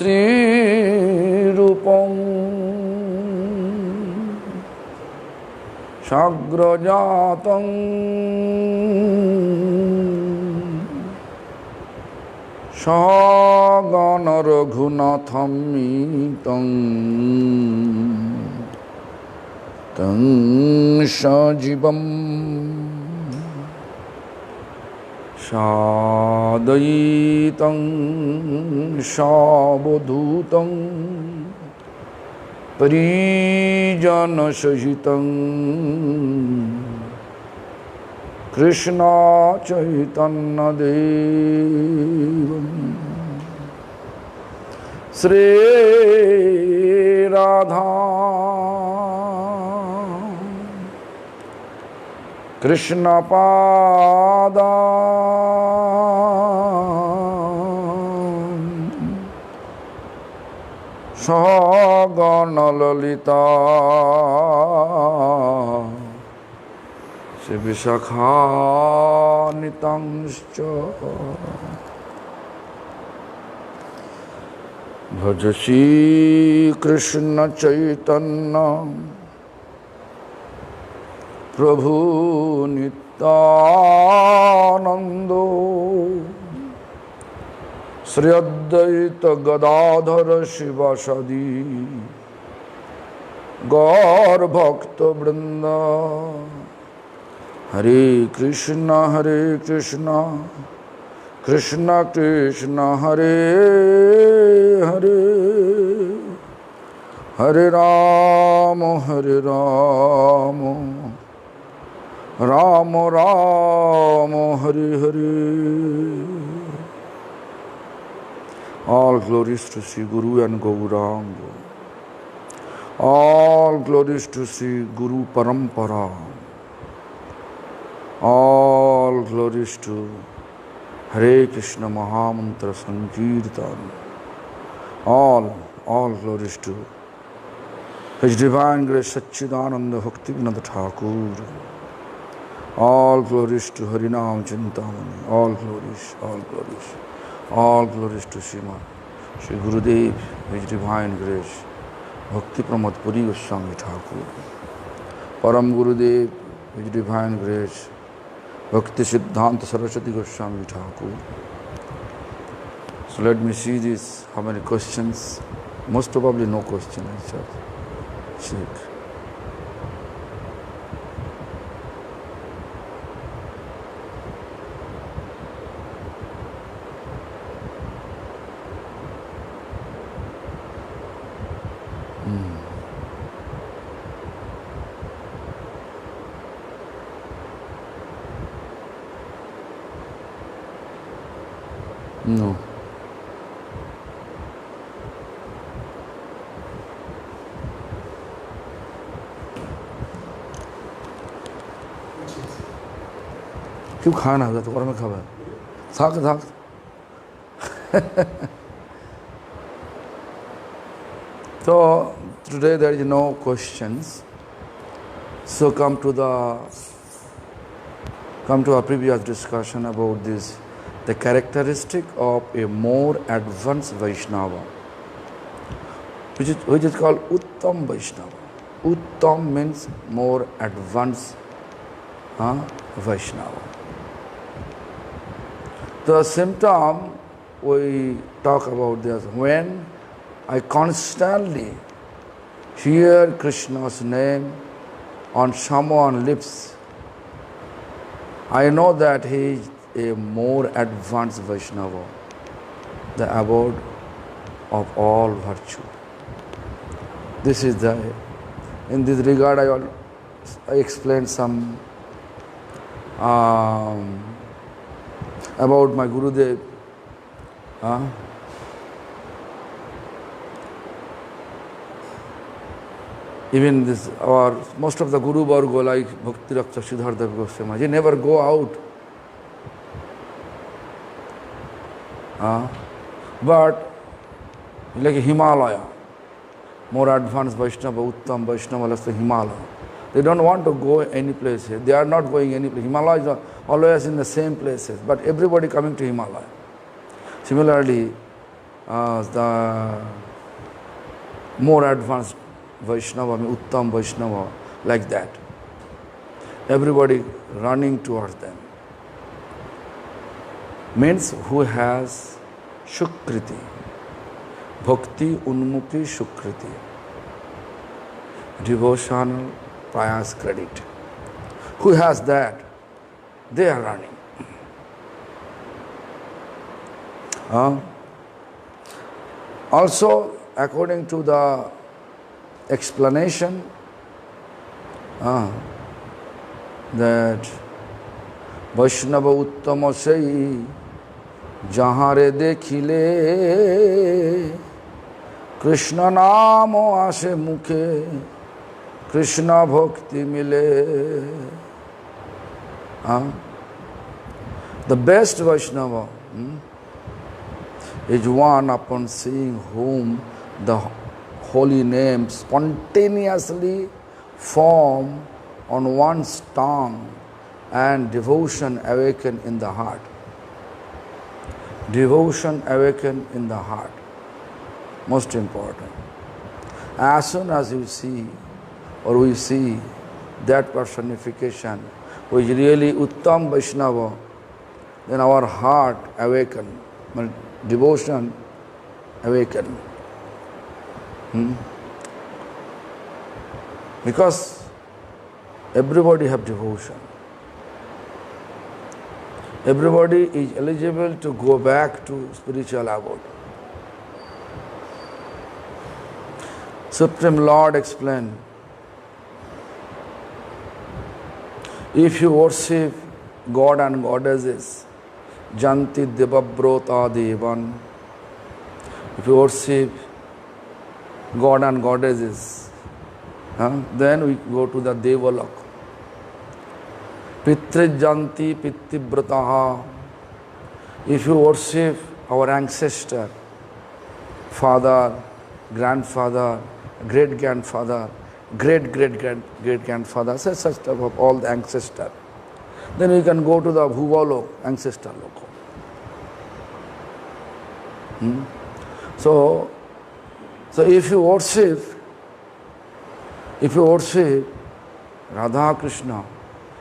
Sri Rupam Sagrajatam Sagana Raghunatham Mitam Tam Sajivam Sadaitam Sabodhutam Parijana Sahitam Krishna Chaitanya Devam Sri Radha Krishna Pada Sagana Lalita Sivishakha Nitangscha Bhajasi Krishna Chaitanya Prabhu Nityanando Sri Advaita Gadadhara Shivasadi Gaur Bhakta Vrinda Hare Krishna Krishna Krishna Hare Hare Hare Rama Rama Rama Hare Hare. All glories to Sri Guru and Gauranga. All glories to Sri Guru Parampara. All glories to Hare Krishna Mahamantra Sankirtan. All glories to His Divine Grace Satchidananda Bhaktivinoda Thakur. All glories to Harinama Cintamani. All glories. All glories to Sri Gurudev, His Divine Grace, Bhakti Pramod Puri Goswami Thakur, Param Gurudev, His Divine Grace, Bhakti Siddhanta Saraswati Goswami Thakur. So let me see this, how many questions? Most probably no question, I shall check. No. क्यों खाना है तो और में खावा थाक So today there is no questions. So come to our previous discussion about this. The characteristic of a more advanced Vaishnava, which is called Uttam Vaishnava. Uttam means more advanced Vaishnava. The symptom we talk about this, when I constantly hear Krishna's name on someone's lips, I know that he is a more advanced Vaishnava, the abode of all virtue. This is in this regard I explained some about my Gurudev. Even this, most of the Guru Varga like Bhakti Rakta Siddhartha Goswami, he never go out. But like Himalaya, more advanced Vaishnava, Uttam Vaishnava, let's say Himalaya. They don't want to go any place. They are not going any place. Himalaya is always in the same places, but everybody coming to Himalaya. Similarly, the more advanced Vaishnava, Uttam Vaishnava, like that. Everybody running towards them. Means who has Shukriti, Bhakti Unmukhi Shukriti, devotional pious credit. Who has that? They are running. Also, according to the explanation, that Vaishnava Uttama sei jahare dekhile Krishna namo ashe mukhe Krishna bhakti mile. The best Vaishnava is one upon seeing whom the holy name spontaneously form on one's tongue and devotion awaken in the heart. Devotion awaken in the heart. Most important. As soon as you see or we see that personification which really Uttam Vaishnava, then our heart awaken, devotion awaken. Because everybody have devotion. Everybody is eligible to go back to spiritual abode. Supreme Lord explained, if you worship God and goddesses, Janti Devabrota Devan, if you worship God and goddesses, then we go to the Devalok. Pitrijanti Pittibrataha, if you worship our ancestor, father, grandfather, great-grandfather, great-great-great-grandfather, such type of all the ancestor, then we can go to the Bhuvalok, ancestor loko. So if you worship Radha Krishna,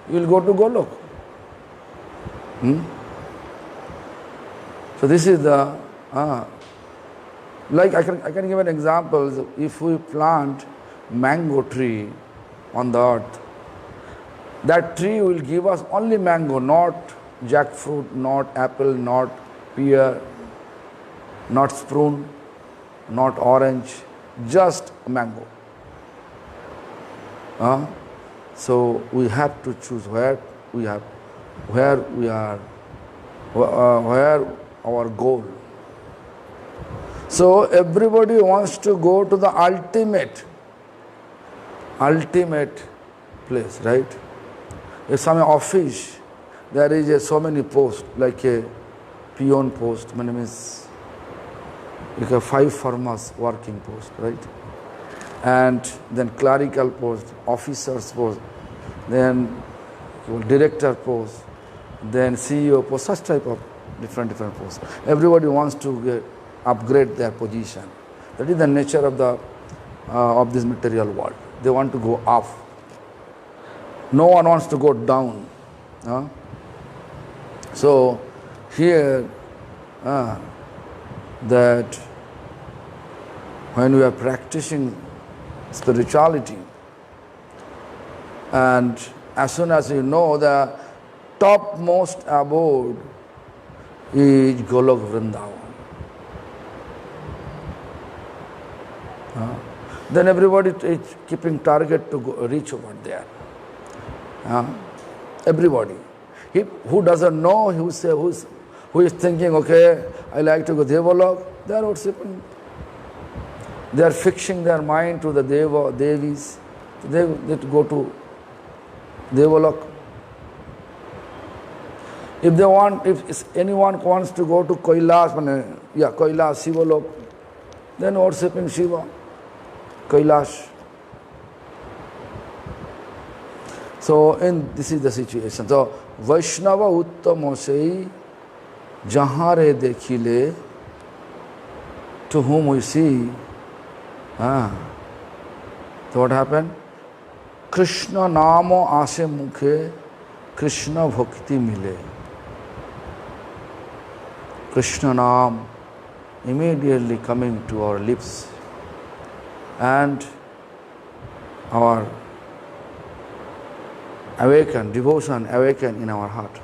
you will go to Golok. So this is the like I can give an example. If we plant mango tree on the earth, that tree will give us only mango, not jackfruit, not apple, not pear, not prune, not orange, just mango. So we have to choose where our goal. So everybody wants to go to the ultimate place, right? In some office, there is so many posts, like a peon post, my name is like a 5 farmers working post, right? And then clerical post, officers post, then director post, then CEO post, such type of different posts. Everybody wants to upgrade their position. That is the nature of this material world. They want to go up. No one wants to go down. So here, that when we are practicing spirituality, and as soon as you know the topmost abode is Golok Vrindavan, then everybody is keeping target to reach over there. Everybody. Who doesn't know, who is thinking, okay, I like to go Devalok, they are worshiping. They are fixing their mind to the Devis. They go to Devalok. If anyone wants to go to Kailash, Sivalok, then worshipping Shiva, Kailash. So this is the situation. So Vaishnava Uttama sei jahare dekhile to whom we see, so what happened? Krishna namo ase mukhe, Krishna bhakti mile. Krishna nam immediately coming to our lips, and our devotion awaken in our heart.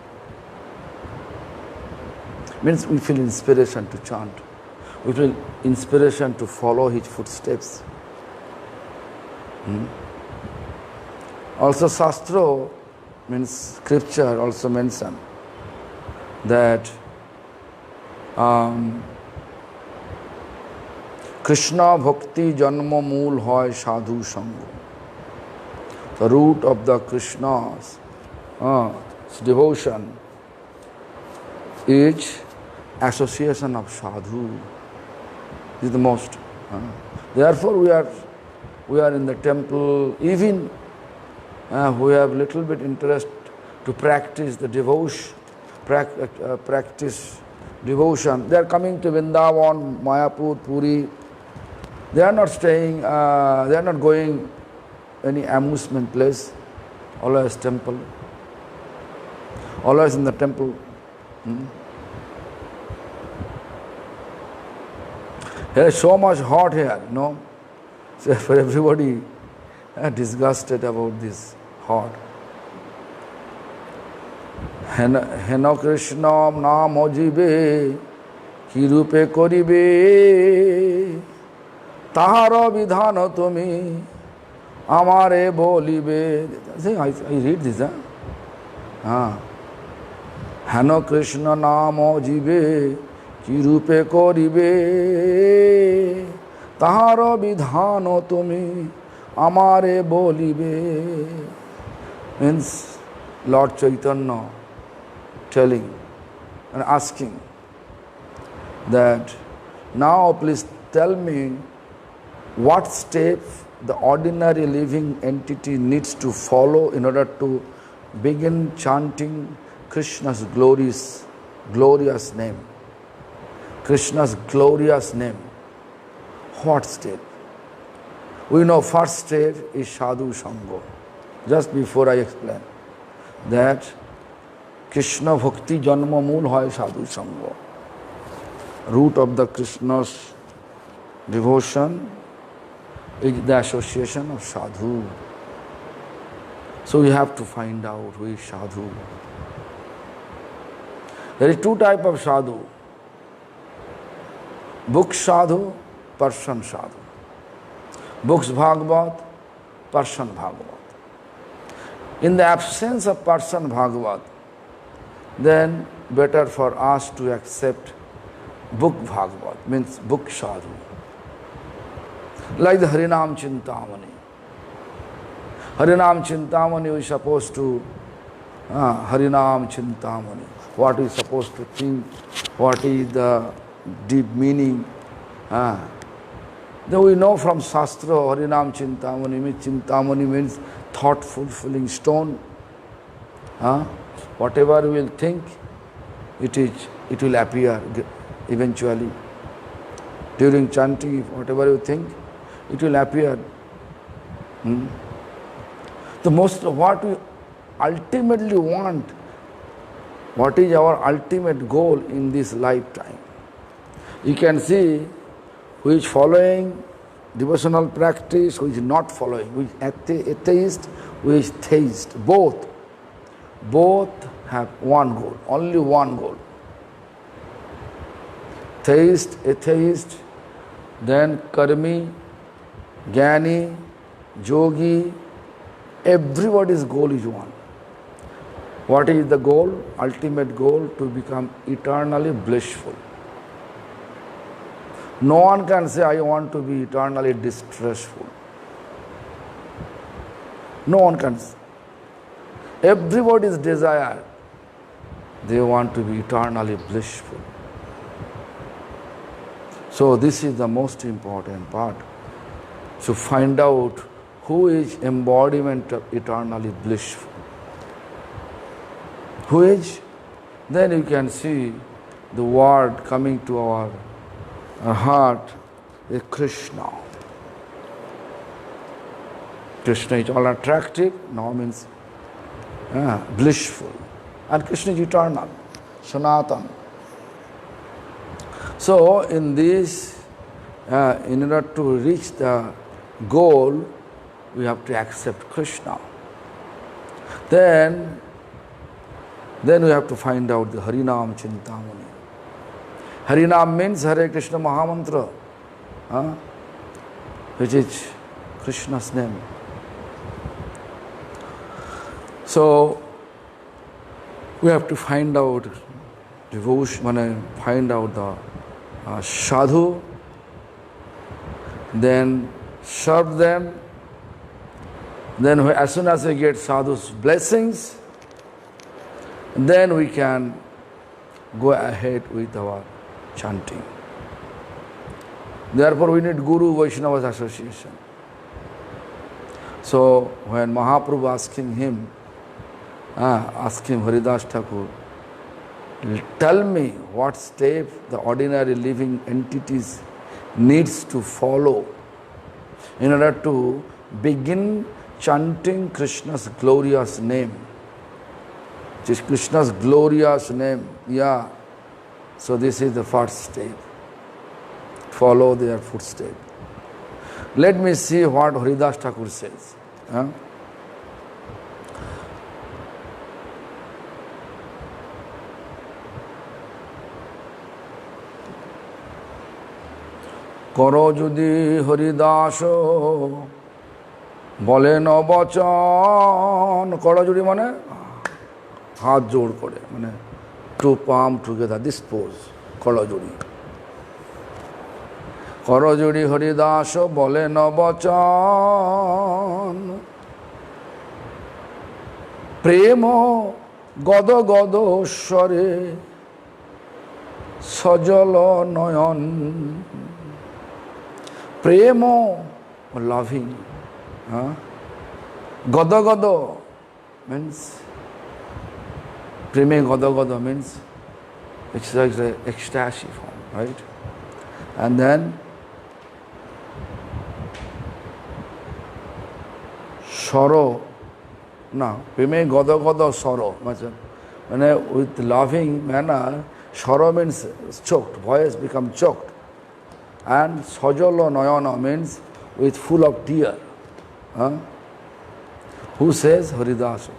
Means we feel inspiration to chant. We feel inspiration to follow his footsteps. Also Shastra, means scripture, also mention that Krishna bhakti janma mool hoy sadhu sangha. The root of the Krishna's devotion is association of sadhu. This is the most. Therefore we are in the temple, even who have little bit interest to practice the devotion, practice devotion. They are coming to Vrindavan, Mayapur, Puri. They are not staying, they are not going any amusement place, always temple, always in the temple. Here is so much hot here, So for everybody disgusted about this hot. Hena Krishna namo jibe ki rupe koribe tahara vidhana tumi amare bolibe. I read this. Hena Krishna namo jibe ki rupe koribe tahara vidhana tumi amare bolibe. Means Lord Chaitanya telling and asking that now please tell me what step the ordinary living entity needs to follow in order to begin chanting Krishna's glorious name. Krishna's glorious name. What step? We know first step is sadhu sangha. Just before I explain that Krishna bhakti janma mool hoy sadhu sangha. Root of the Krishna's devotion is the association of sadhu. So we have to find out who is sadhu. There is two types of sadhu. Book sadhu, person sadhu. Books Bhagavad, person Bhagavad. In the absence of person Bhagavad, then better for us to accept book Bhagavad, means book sadhu. Like the Harinama Cintamani. Harinama Cintamani, we are supposed to, Harinama Cintamani, what we are supposed to think, what is the deep meaning. Then we know from Shastra, Harinama Cintamani means thought fulfilling stone. Whatever we will think, it will appear eventually. During chanting, whatever you think, it will appear. The most of what we ultimately want, what is our ultimate goal in this lifetime. You can see who is following devotional practice, who is not following, who is atheist, who is theist. Both have one goal, only one goal. Theist, atheist, then karmi, jnani, yogi, everybody's goal is one. What is the goal? Ultimate goal, to become eternally blissful. No one can say, I want to be eternally distressful. No one can say. Everybody's desire, they want to be eternally blissful. So this is the most important part. To find out who is embodiment of eternally blissful. Who is? Then you can see the word coming to our Our heart is Krishna. Krishna is all attractive, now means blissful. And Krishna is eternal, Sanatan. So in this, in order to reach the goal, we have to accept Krishna. Then we have to find out the Harinama Cintamani. Harinam means Hare Krishna Mahamantra, which is Krishna's name. So we have to find out devotion, find out the sadhu, then serve them. Then as soon as we get sadhu's blessings, then we can go ahead with our chanting. Therefore we need Guru Vaishnava's association. So when Mahaprabhu asking him Haridas Thakur, tell me what step the ordinary living entities needs to follow in order to begin chanting Krishna's glorious name. It is Krishna's glorious name. Yeah. So this is the first step. Follow their footsteps. Let me see what Haridas Thakur says. করো যদি হরিদাস বলেন বচন, করো যদি মানে হাত জোড় করে, মানে two palm together, this pose, করো জুড়ি। করো জুড়ি হরিদাস বলেন বচন, প্রেম গদ গদ স্বরে সজল নয়ন। প্রেম loving, gada gada means preme gada gada means it's like the ecstasy form, right? And then sorrow, now preme gada gada sorrow, with loving manner, sorrow means choked, voice become choked. And sajala nayana means with full of tear. Who says Haridasa?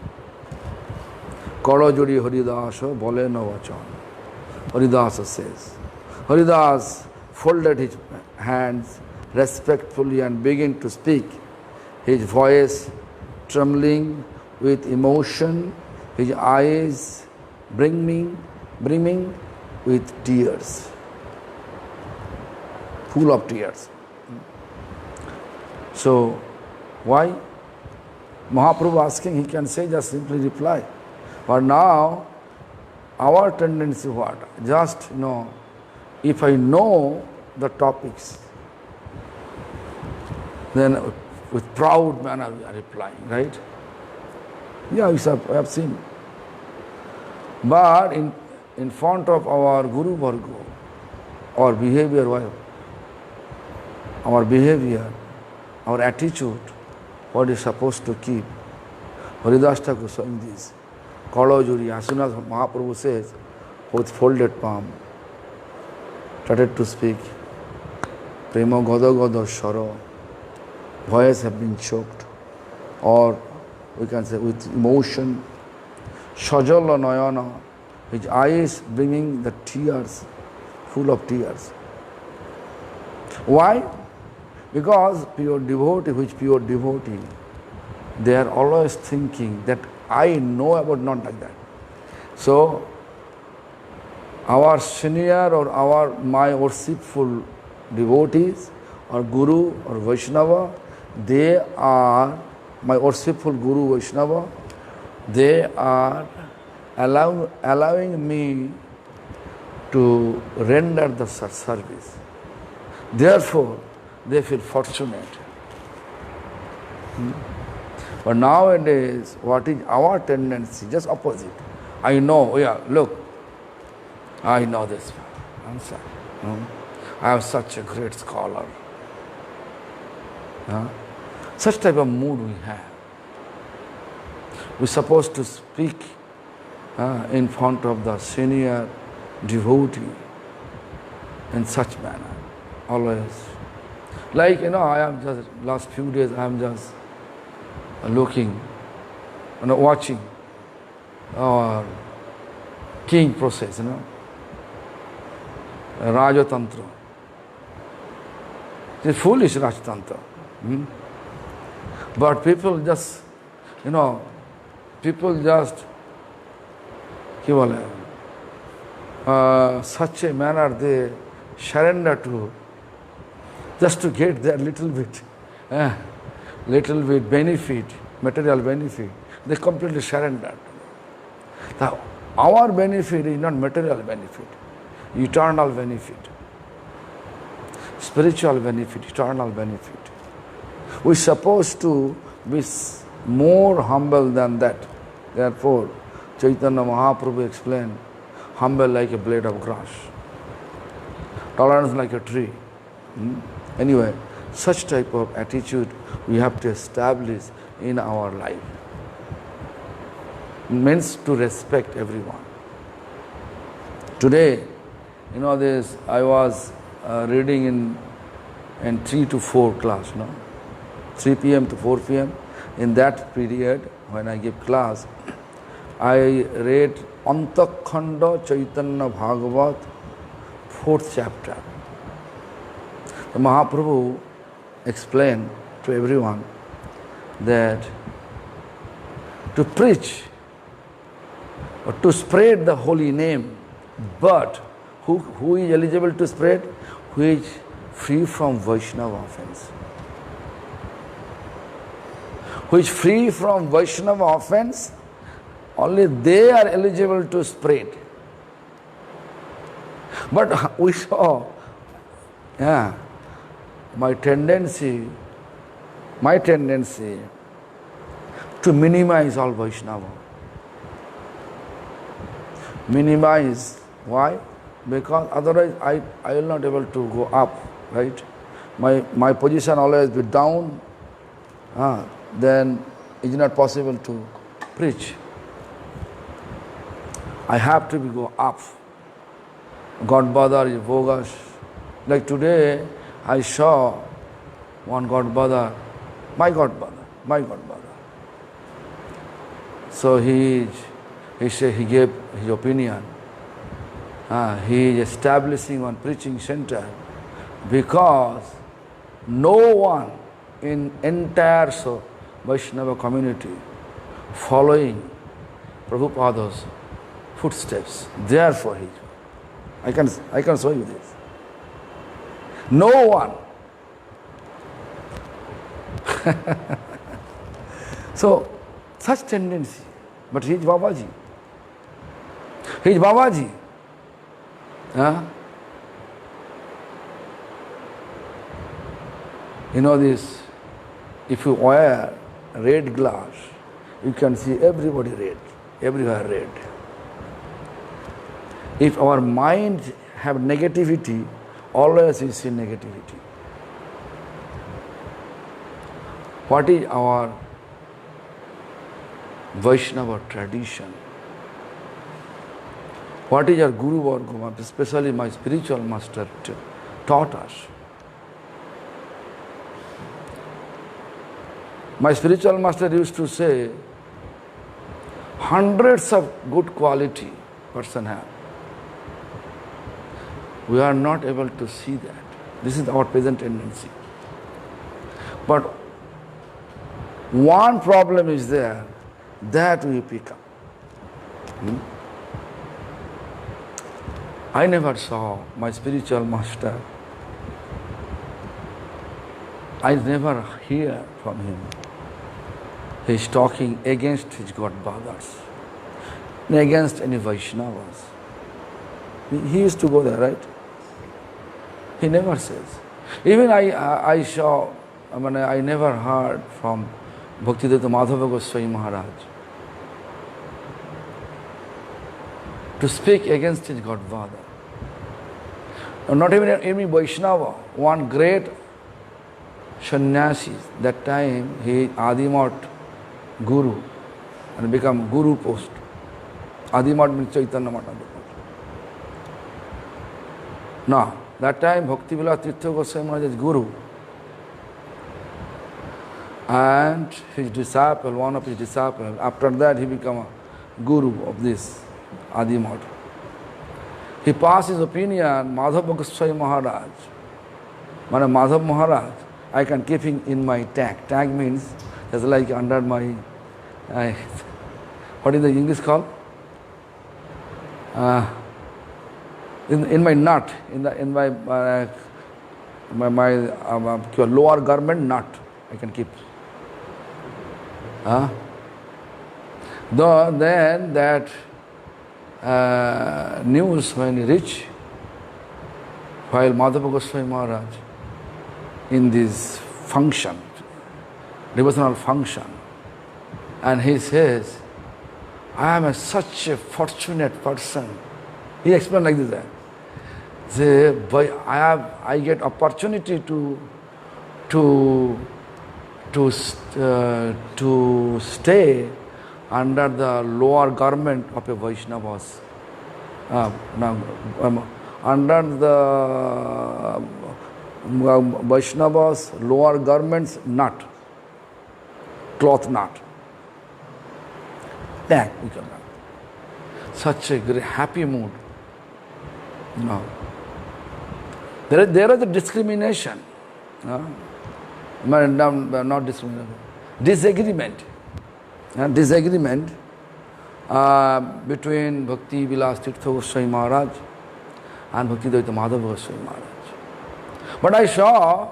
Karajuri Haridasa bolena vachan. Haridasa says. Haridas folded his hands respectfully and began to speak, his voice trembling with emotion, his eyes brimming with tears. Full of tears. So, why? Mahaprabhu asking, he can say just simply reply. But now, our tendency what? Just, if I know the topics, then with proud manner we are replying, right? Yeah, we have seen. But in front of our Guru Varga, our behavior, our attitude, what is supposed to keep. Haridas Thakur showing this. Kalajuri, as soon as Mahaprabhu says, with folded palm, started to speak. Prema gada gada shara, voice have been choked, or we can say with emotion. Sajala nayana, his eyes bringing the tears, full of tears. Why? Because pure devotee, they are always thinking that I know about, not like that. So, our senior or my worshipful devotees or Guru or Vaishnava, they are, my worshipful Guru Vaishnava, they are allowing me to render the service. Therefore, they feel fortunate. But nowadays, what is our tendency? Just opposite. I know, look, I know this answer. I am such a great scholar. Such type of mood we have. We're supposed to speak in front of the senior devotee in such manner, always. Like, I am just, last few days, I am just looking, watching our king process, Rajatantra. It's foolish Rajatantra. But people just, such a manner they surrender to, just to get their little bit benefit, material benefit. They completely surrender. Now, our benefit is not material benefit, eternal benefit, spiritual benefit, eternal benefit. We're supposed to be more humble than that. Therefore, Chaitanya Mahaprabhu explained, humble like a blade of grass, tolerance like a tree. Anyway, such type of attitude we have to establish in our life. It means to respect everyone. Today, this I was reading in 3 to 4 class, 3 p.m. to 4 p.m. In that period, when I give class, I read Antakhanda Chaitanya Bhagavat, 4th chapter. The Mahaprabhu explained to everyone that to preach or to spread the holy name, but who is eligible to spread? Who is free from Vaishnava offense. Who is free from Vaishnava offense, only they are eligible to spread. But we saw, my tendency to minimize all Vaishnava. Minimize. Why? Because otherwise I will not able to go up, right? My position always be down, then it's not possible to preach. I have to go up. Godfather is bogus. Like today, I saw one Godfather, my Godfather. So he gave his opinion. He is establishing one preaching center because no one in entire Vaishnava community following Prabhupada's footsteps. Therefore, I can show you this. No one. So, such tendency. But he is Babaji. He is Babaji. This, if you wear red glass, you can see everybody red, everywhere red. If our mind have negativity, always we see negativity. What is our Vaishnava tradition? What is our Guru Varga, especially my spiritual master, taught us? My spiritual master used to say, hundreds of good quality person have. We are not able to see that. This is our present tendency. But one problem is there, that we pick up. I never saw my spiritual master. I never hear from him. He is talking against his godfathers, against any Vaishnavas. He used to go there, right? He never says. Even I saw, I never heard from Bhaktivedanta Madhava Goswami Maharaj to speak against his godfather. Not even any Vaishnava, one great sannyasi, that time he Adimat Guru and become Guru post. Adimat means Chaitanya Mata. Now, that time Bhakti Vilas Tirtha Goswami Maharaj is Guru. And his disciple, one of his disciples, after that he became a Guru of this Adimat. He passed his opinion, Madhava Goswami Maharaj. Madhav Maharaj, I can keep him in my tag. Tag means just like under my, what is the English called? In my nut, in my lower garment nut, I can keep. Then that news when he reached, while Madhava Goswami Maharaj in this function, devotional function, and he says, I am such a fortunate person. He explained like this. I get opportunity to stay under the lower garment of a Vaishnavas. Under the Vaishnavas lower garments nut, cloth nut. Tag, we call that. Such a great happy mood. No. There is a discrimination. Not discrimination. Disagreement. Disagreement between Bhakti Vilas Tirtha Goswami Maharaj and Bhakti Daita Madhava Goswami Maharaj. But I saw,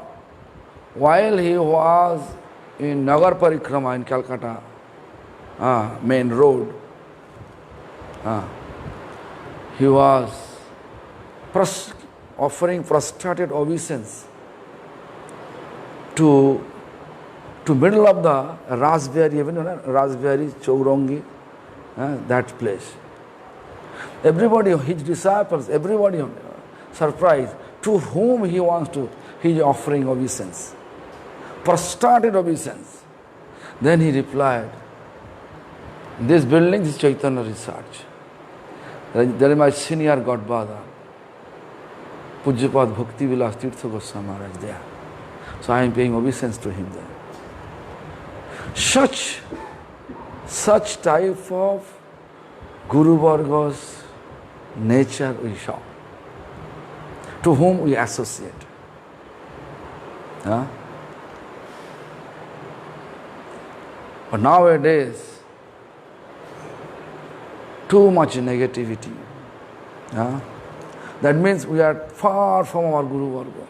while he was in Nagar Parikrama in Calcutta, main road, he was offering prostrated obeisance to middle of the Raspberry, even Raspberry, Chourangi, that place. Everybody, his disciples, everybody surprised to whom he is offering obeisance. Prostrated obeisance. Then he replied, this building is Chaitanya Research. There is my senior Godfather, Pujyapad Bhakti Vilas Tirtha Goswami Maharaj there. So I am paying obeisance to him there. Such type of Guru Varga's nature we saw, to whom we associate. But nowadays, too much negativity. That means we are far from our Guru Varga.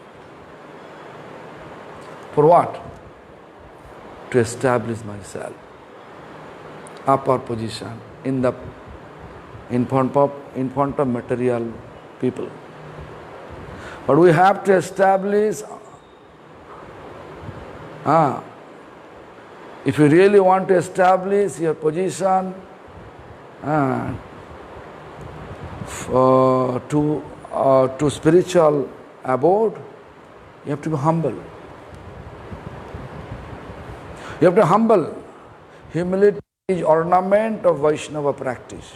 For what? To establish myself. Upper position in front of material people. But we have to establish, if you really want to establish your position to spiritual abode, you have to be humble. You have to be humble. Humility is ornament of Vaishnava practice.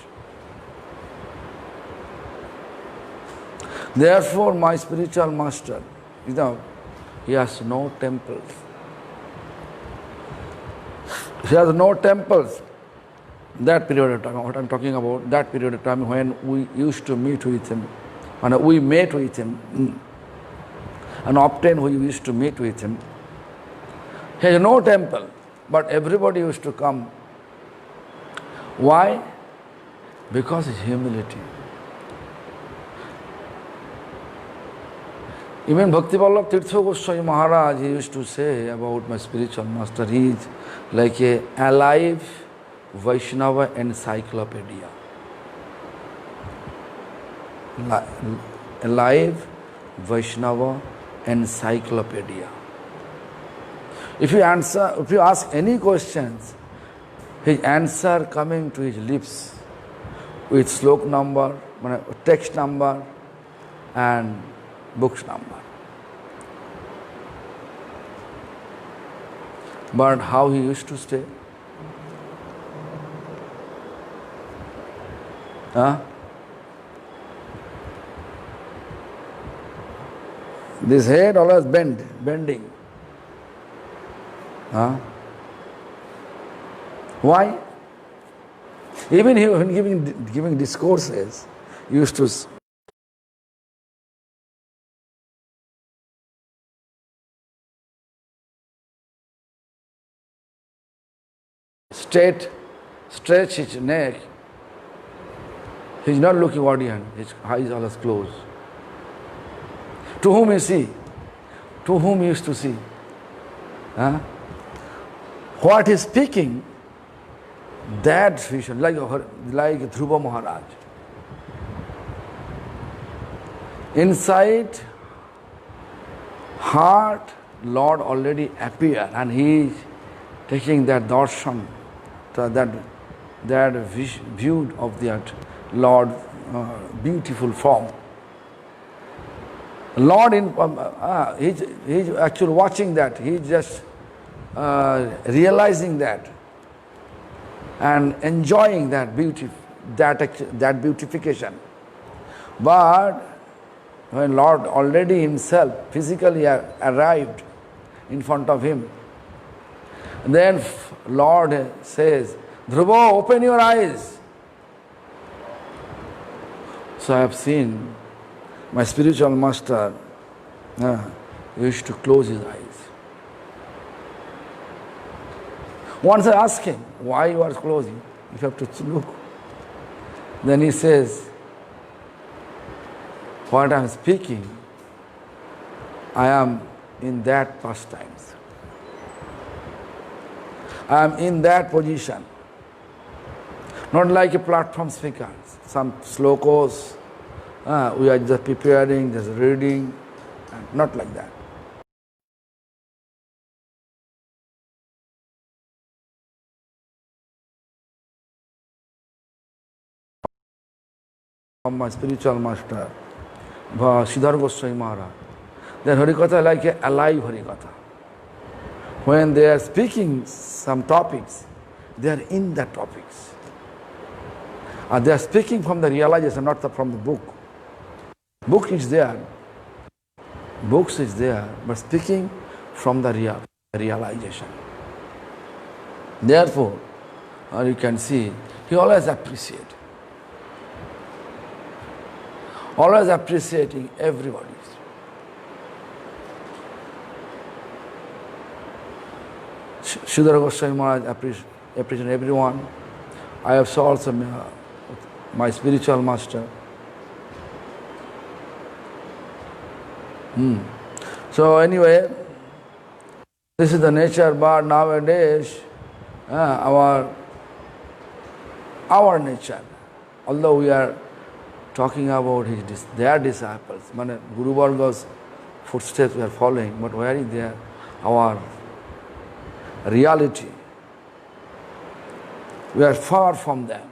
Therefore, my spiritual master, he has no temples. He has no temples. That period of time, what I am talking about, that period of time when we used to meet with him, and we met with him, and often we used to meet with him. He has no temple, but everybody used to come. Why? Because of humility. Even Bhakti Vallabh Tirtha Goswami Maharaj, he used to say about my spiritual master, he is like a alive Vaishnava encyclopedia. Alive Vaishnava encyclopedia. If you ask any questions, his answer coming to his lips with slok number, text number, and book's number. But how he used to stay? Huh? This head always bending. Huh? Why? Even when giving discourses, he used to stretch his neck. He's not looking audience, his eyes are always closed. To whom is he? To whom he used to see? Huh? What he's speaking, that vision, like Dhruva Maharaj. Inside heart, Lord already appeared, and he is taking that darshan, that view of that Lord, beautiful form. Lord, he's actually watching that. He's just realizing that and enjoying that beauty, that beautification. But when Lord already himself physically arrived in front of him, then Lord says, Dhruva, open your eyes. So I have seen my spiritual master used to close his eyes. Once I asked him, why you are closing? You have to look. Then he says, what I am speaking, I am in that pastimes. I am in that position. Not like a platform speaker. Some slokos, we are just preparing, just reading, not like that. From my spiritual master, Siddhar Goswami Maharaj, their Harikatha like a alive Harikatha. When they are speaking some topics, they are in the topics. They are speaking from the realization, not from the book. Book is there, books is there, but speaking from the realization. Therefore, you can see, he always appreciates. Always appreciating everybody. Siddhar Goswami Maharaj appreciating everyone. I have saw also my spiritual master. So anyway, this is the nature, but nowadays our nature, although we are talking about their disciples, Guru Varga's footsteps we are following, but where is there our reality? We are far from them.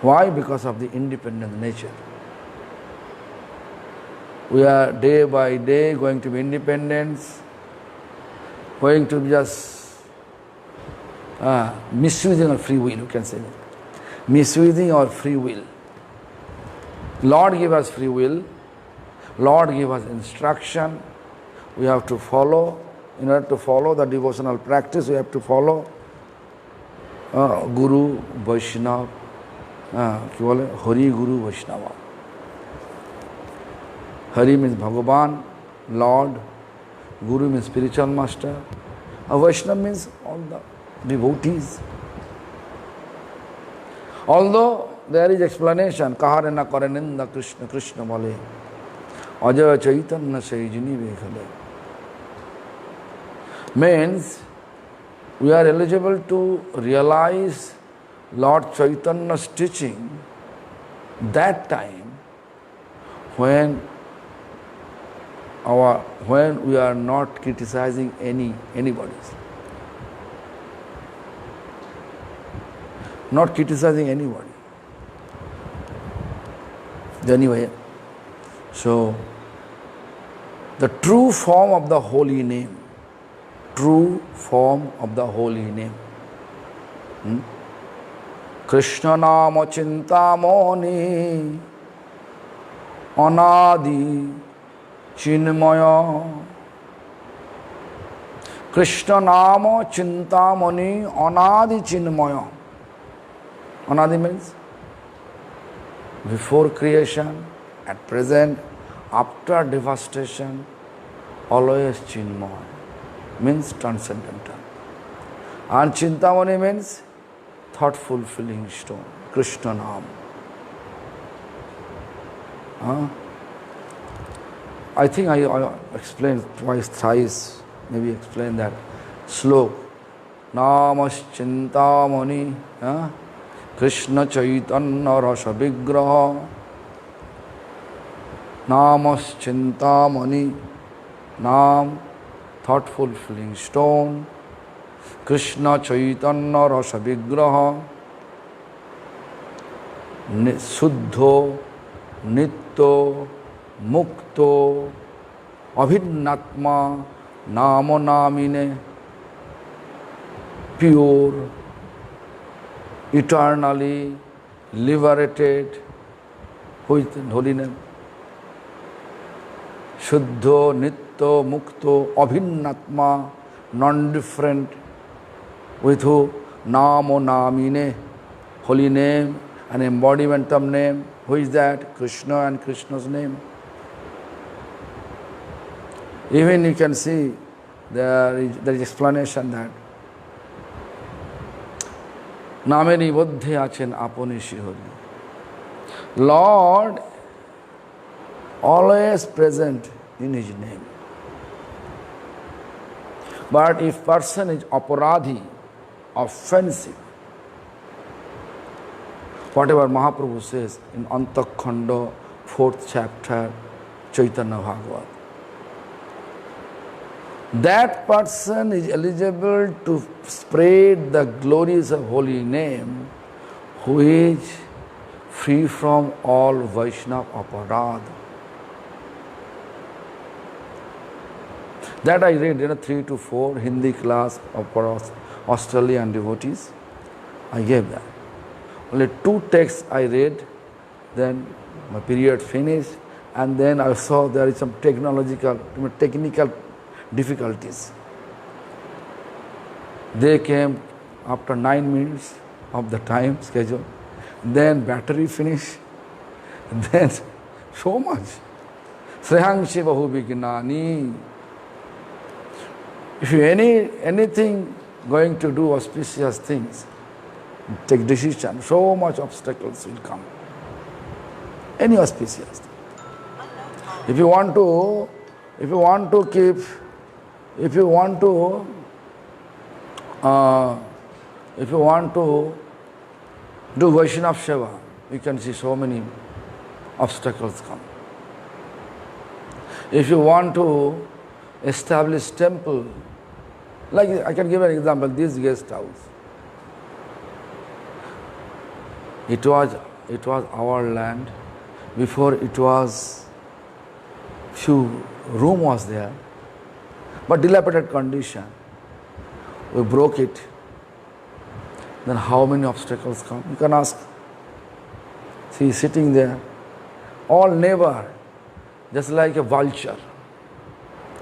Why? Because of the independent nature. We are day by day going to be independent, going to be just misusing our free will, you can say that. Misusing our free will. Lord gave us free will. Lord gave us instruction. We have to follow. In order to follow the devotional practice, we have to follow Guru, Vaishnava, Hari Guru Vaishnava. Hari means Bhagavan, Lord. Guru means spiritual master. Vaishnava means all the devotees. Although there is explanation, kahare na kare ninda Krishna Krishna bole, ajaya chaitanya saijini vekhale. Means we are eligible to realize Lord Chaitanya's teaching that time when we are not criticizing anybody. Not criticizing anybody. Anyway, So, the true form of the holy name, true form of the holy name. Krishna Nama Cintamani Anadi Chinmaya. Krishna Nama Cintamani Anadi Chinmaya. Anadi means before creation, at present, after devastation, always Chinmaya, means transcendental. And Cintamani means thought fulfilling stone, Krishna Nam. I think I explained twice, thrice, maybe explain that. Slok. Namas Cintamani Krishna Chaitanya Rasa Vigraha. Namas Cintamani, Nam, thought fulfilling stone. Krishna Chaitanya Rasa Vigraha. Suddho, Nitto, Mukto, Abhinatma, Namo Namine, pure, eternally liberated. Who is the holy name? Shuddho, Nitto, Mukto, Abhinatma, non-different. With who? Namo Namine, holy name, an embodiment of name. Who is that? Krishna and Krishna's name. Even you can see there is explanation that Nameni Bodhe achen aponi shihori. Lord always present in his name. But if person is aparadhi, offensive, whatever Mahaprabhu says in Antakhanda, 4th chapter, Chaitanya Bhagavat, that person is eligible to spread the glories of holy name, who is free from all Vaishnava aparadha. That I read 3 to 4 Hindi class for Australian devotees. I gave that. Only 2 texts I read, then my period finished, and then I saw there is some technical difficulties. They came after 9 minutes of the time schedule. Then battery finished. Then so much. Srihangshi Bahu Vignani. If you anything going to do auspicious things, take decision, so much obstacles will come. Any auspicious thing. If you want to do Vaishnava Seva, you can see so many obstacles come. If you want to establish temple, like I can give an example, this guest house. It was our land. Before it was few room was there, but dilapidated condition. We broke it. Then how many obstacles come? You can ask. See, sitting there, all neighbor, just like a vulture.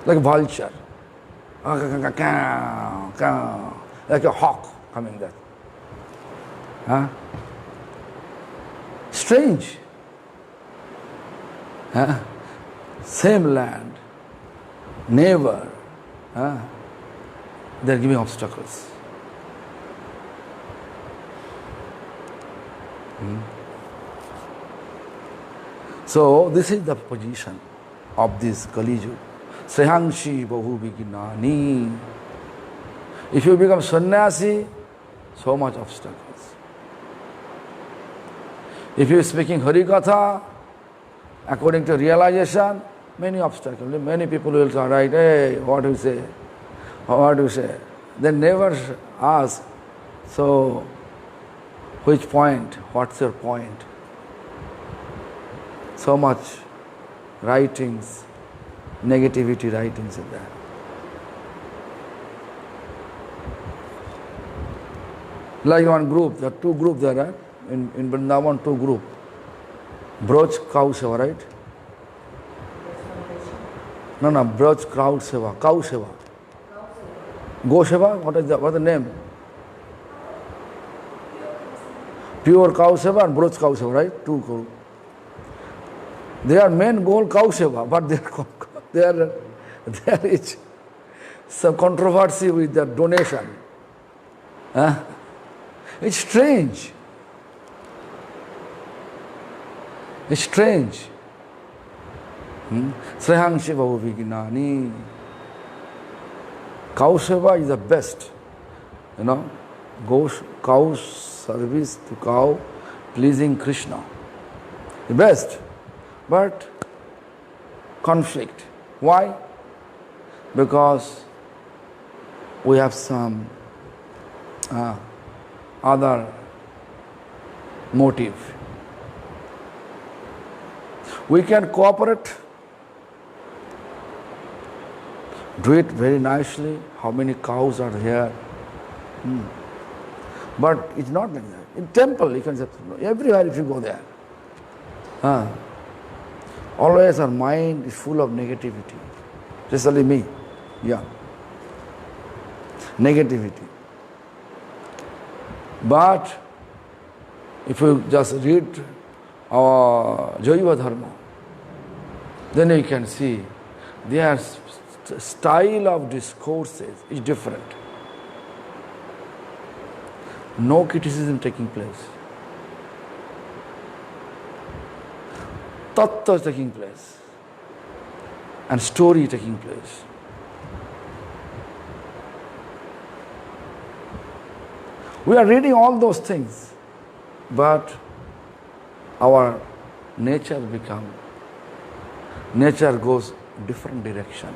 Like a vulture. Like a hawk coming there. Huh? Strange. Huh? Same land, neighbor, they are giving obstacles. So this is the position of this Kali Yuga. Srihangshi Bahu Vignani. If you become sannyasi, so much obstacles. If you are speaking Harikatha, according to realization, many obstacles. Many people will say, right, hey, what do you say? What do you say? They never ask, so which point? What's your point? So much writings, negativity writings in there. Like one group, there are two groups there, right? In Vrindavan, two groups. Broj Cow Seva, right? No, Broj Crowd Seva, Cow Seva. Go Seva, what's the name? Pure Cow Seva and Broj Cow Seva, right? Two groups. Their main goal Cow Seva, but there is some controversy with the donation. It's strange. It's strange. Srehang Shiva Vignani. Cow Seva is the best. Cow service to cow, pleasing Krishna. The best. But conflict. Why? Because we have some other motive. We can cooperate, do it very nicely. How many cows are here? But it's not like that. In temple, you can say, everywhere if you go there. Always our mind is full of negativity. Especially me. Yeah. Negativity. But if you just read our Jaiva Dharma, then you can see their style of discourses is different. No criticism taking place. Tattva is taking place. And story taking place. We are reading all those things, but our nature goes different direction.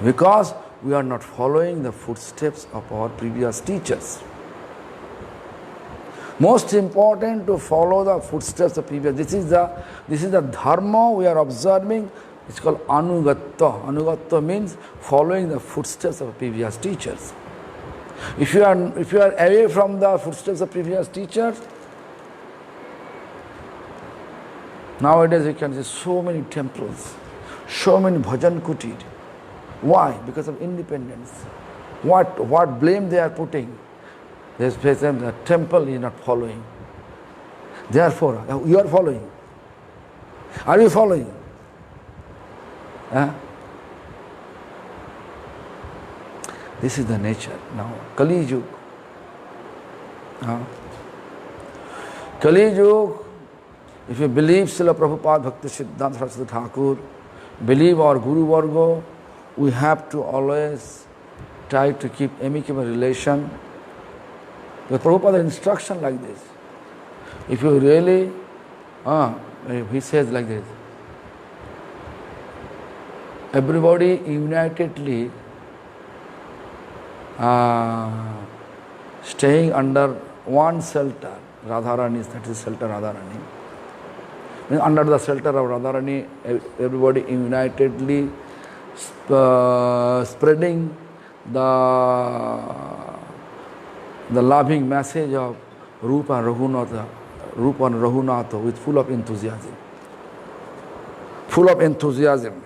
Because we are not following the footsteps of our previous teachers. Most important to follow the footsteps of previous. This is the dharma we are observing. It's called anugatta. Anugatta means following the footsteps of previous teachers. If you are away from the footsteps of previous teachers, nowadays you can see so many temples, so many bhajan kutir. Why? Because of independence. What blame they are putting? They say the temple is not following. Therefore, you are following. Are you following? This is the nature now. Kali Yuga. Kali Yuga, if you believe Srila Prabhupada Bhakti Siddhanta Saraswati Thakur, believe our Guru Varga, we have to always try to keep amicable relation. The Prabhupada instruction like this. If you really, he says like this, everybody unitedly staying under one shelter, Radharani, that is shelter Radharani. Under the shelter of Radharani, everybody unitedly spreading the loving message of Rupa and Raghunatha with full of enthusiasm. Full of enthusiasm.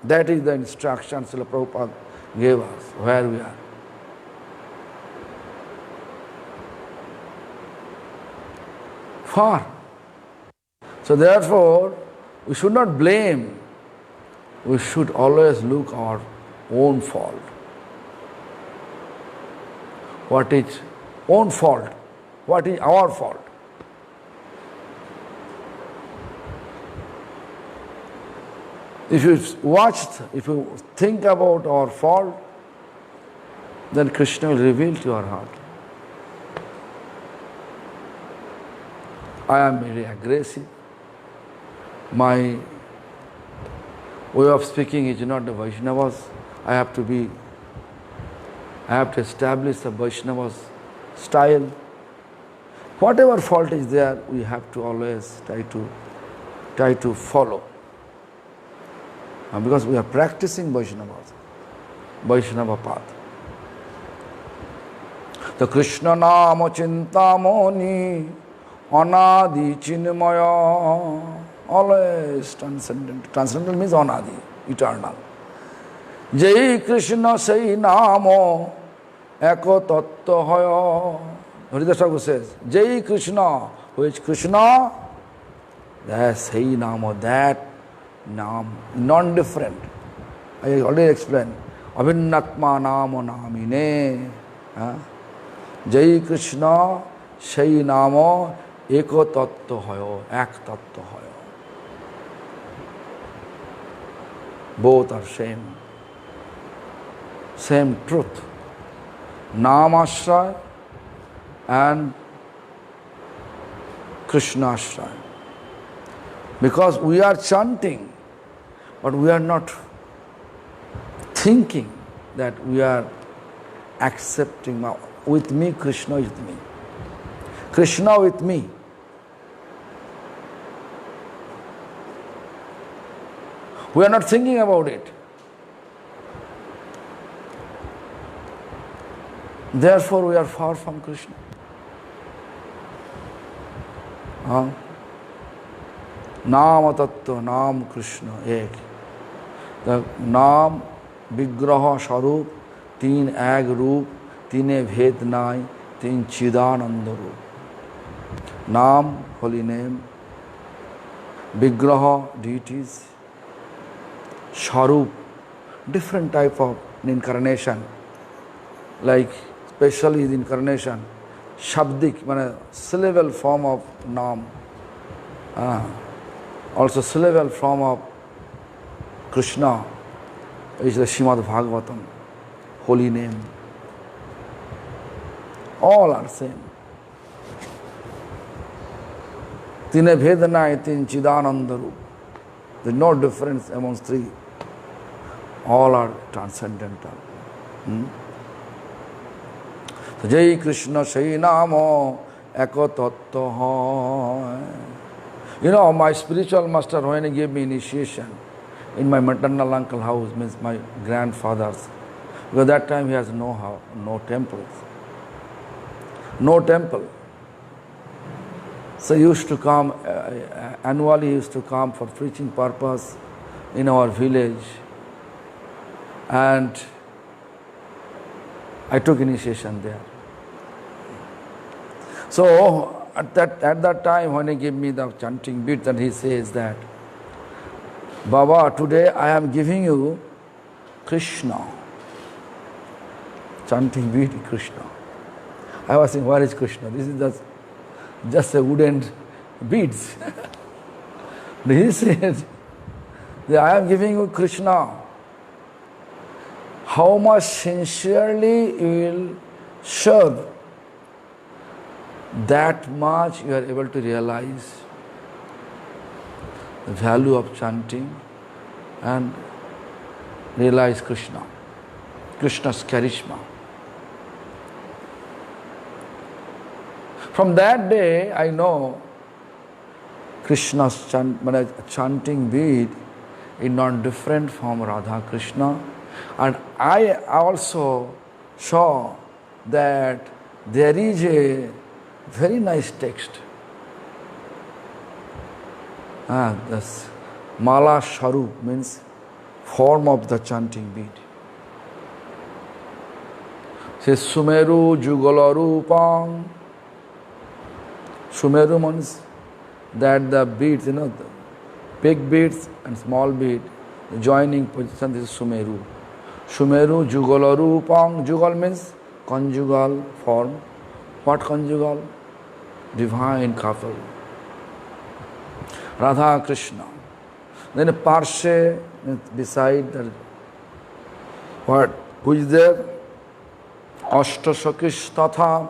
That is the instruction Srila Prabhupada gave us, where we are. Far. So therefore, we should not blame. We should always look our own fault. What is own fault? What is our fault? If you think about our fault, then Krishna will reveal to your heart. I am very aggressive. My way of speaking is not the Vaishnavas. I have to establish the Vaishnavas style. Whatever fault is there, we have to always try to follow. because we are practicing Vaishnava path. The Krishna Nama Cintamani Anadi Chinmaya, always transcendent. Transcendent means Anadi, eternal. Jai Krishna Sai Namo Eko Tattva Haya. Haridas Thakur says, Jai Krishna, who is Krishna? That Sai Namo, that Nam, non-different. I already explained. Abhinnatma Namo Namine. Jai Krishna Sai Namo Eko Tattva Haya, Ek Tattva Haya. Both are same truth. Namashray and Krishnashray. Because we are chanting, but we are not thinking that we are accepting. With me, Krishna is with me. Krishna with me. We are not thinking about it. Therefore, we are far from Krishna. Nama Tattva, Nam Krishna, Ek. The Nam, Vigraha, Sharup, Teen Ag Roop, Tine Bhed Nai, Teen Chidananda Roop. Nam, holy name. Vigraha, deities. Sharup, different type of incarnation. Like, especially the incarnation, Shabdik, syllable form of Nam. Also syllable form of Krishna is the Srimad Bhagavatam, holy name. All are same. Tine Bhedanai, Tin Chidananda Roop. There is no difference amongst three. All are transcendental. So, Jai Krishna Sai Namo Eko Tattva. My spiritual master, when he gave me initiation in my maternal uncle house, means my grandfather's, because that time he has no temples. No temple. So he used to come, annually he used to come for preaching purpose in our village. And I took initiation there. So at that time when he gave me the chanting beat, and he says that, Baba, today I am giving you Krishna. Chanting beat Krishna. I was saying, where is Krishna? This is just a wooden beads. He said, that I am giving you Krishna. How much sincerely you will serve, that much you are able to realize the value of chanting and realize Krishna, Krishna's charisma. From that day, I know Krishna's chanting beat is not different from Radha Krishna. And I also saw that there is a very nice text. This Mala Sharup means form of the chanting beat. Says Sumeru Jugala Rupam. Sumeru means that the beats, the big beats and small beat, the joining position, this is Sumeru. Sumeru Jugala Rupam. Jugal means conjugal form. What conjugal? Divine couple. Radha Krishna. Then a Parshe beside that. What? Who is there? Ashtasakis Tatha.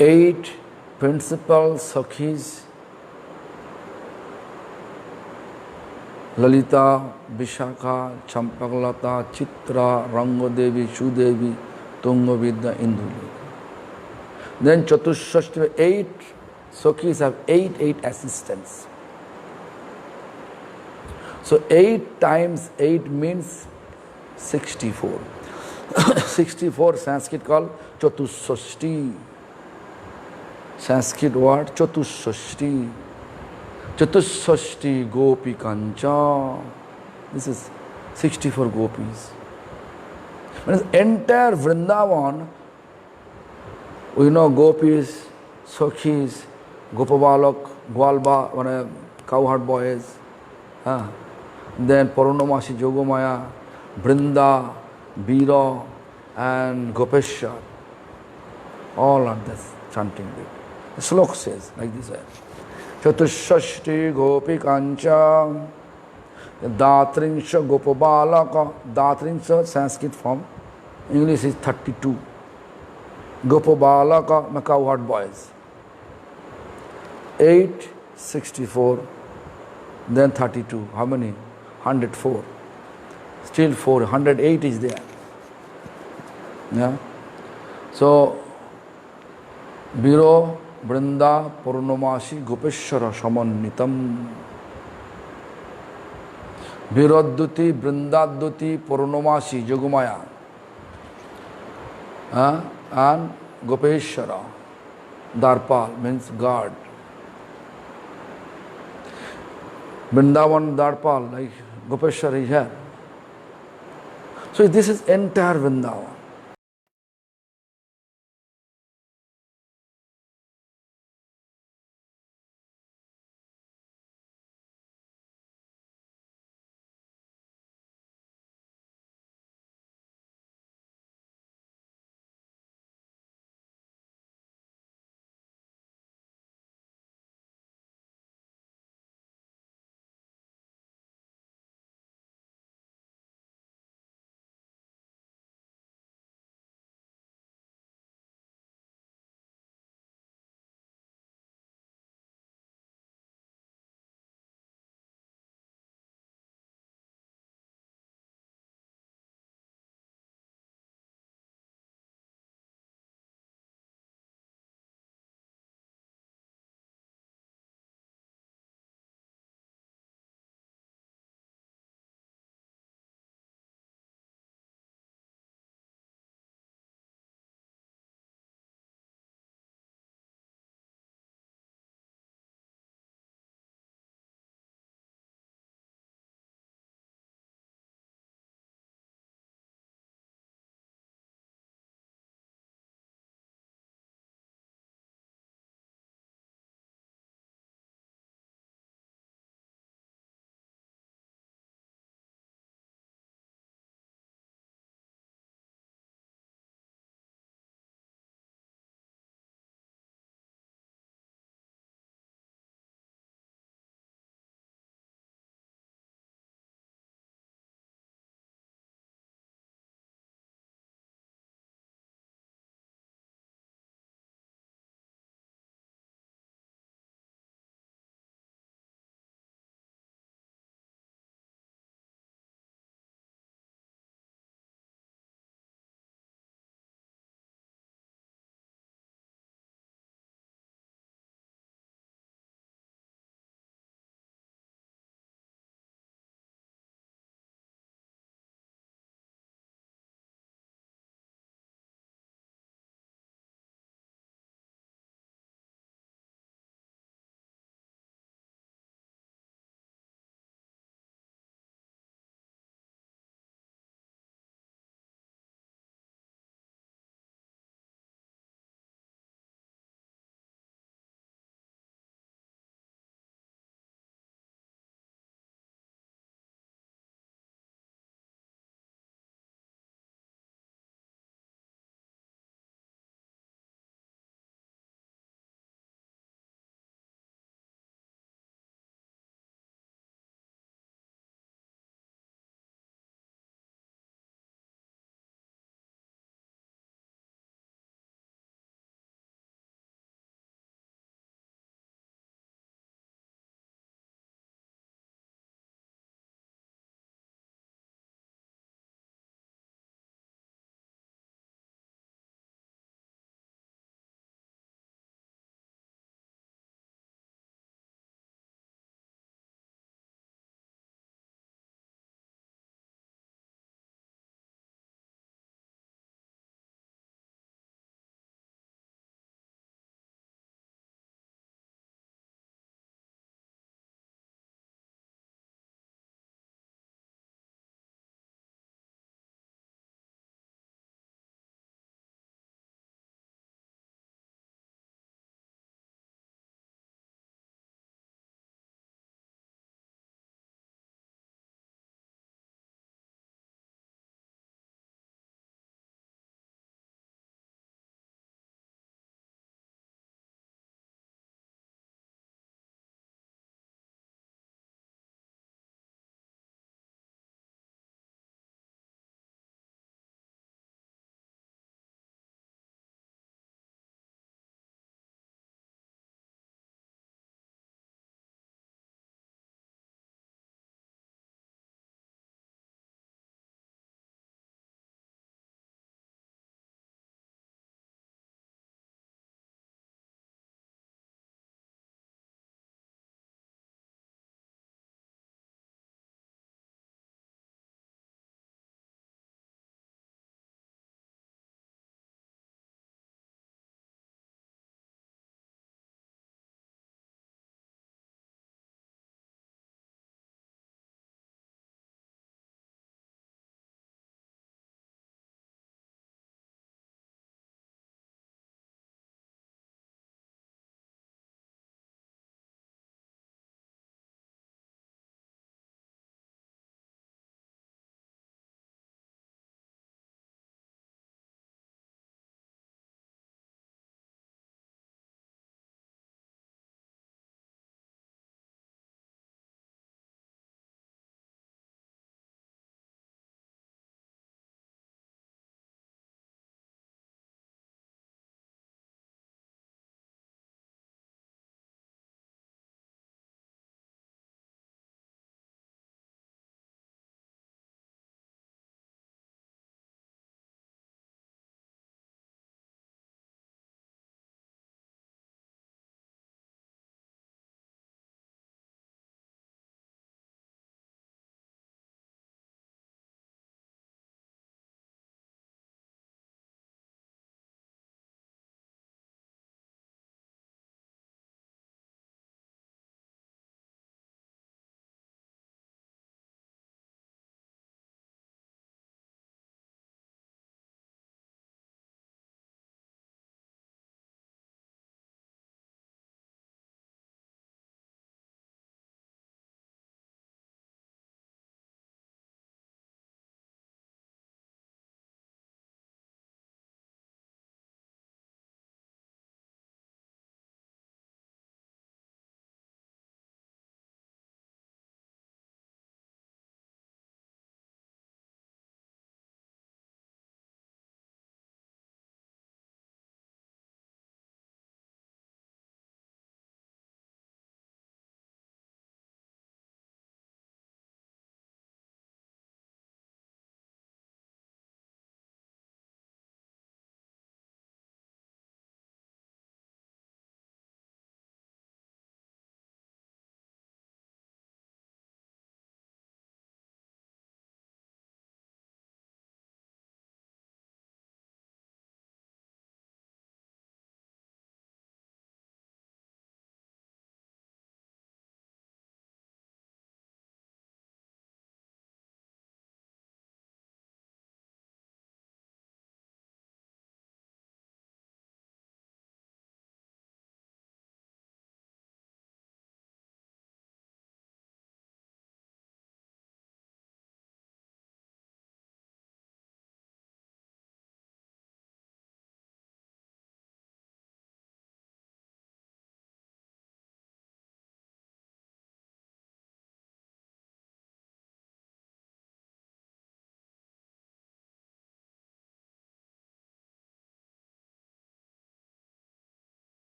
8 principal Sakhis. Lalita, Vishakha, Champaklata, Chitra, Rangodevi, Shudevi, Tungavidya, Induli. Then Chatushashti, 8 Sakhis have 8 assistants. So 8 times 8 means 64. 64 Sanskrit called Chatusashti. Sanskrit word Chatusashti. Chatusashti Gopi Kancha. This is 64 gopis. When entire Vrindavan, we know gopis, Sakhis, Gopabalak, Gwalba, cowherd boys, then Purnamasi Jogomaya, Brinda, Bira, and Gopeshwar. All are this chanting it. The slok says like this. Chatushashti Gopi Kancha, Datrinsha Gopabalaka. Datrinsha Sanskrit form, English is 32. Gopabalaka, cowherd boys. 8, 64, then 32. How many? 104. Still 4, 108 is there. Yeah. So, Biro, Brinda, Purnamasi, Gopeshwara, Samannitam. Birodduti, Brindadduti, Purnamasi, Jogumaya. And Gopeshwara. Darpal means God. Vrindavan Darpal, like Gopeshwar is here. So this is entire Vrindavan.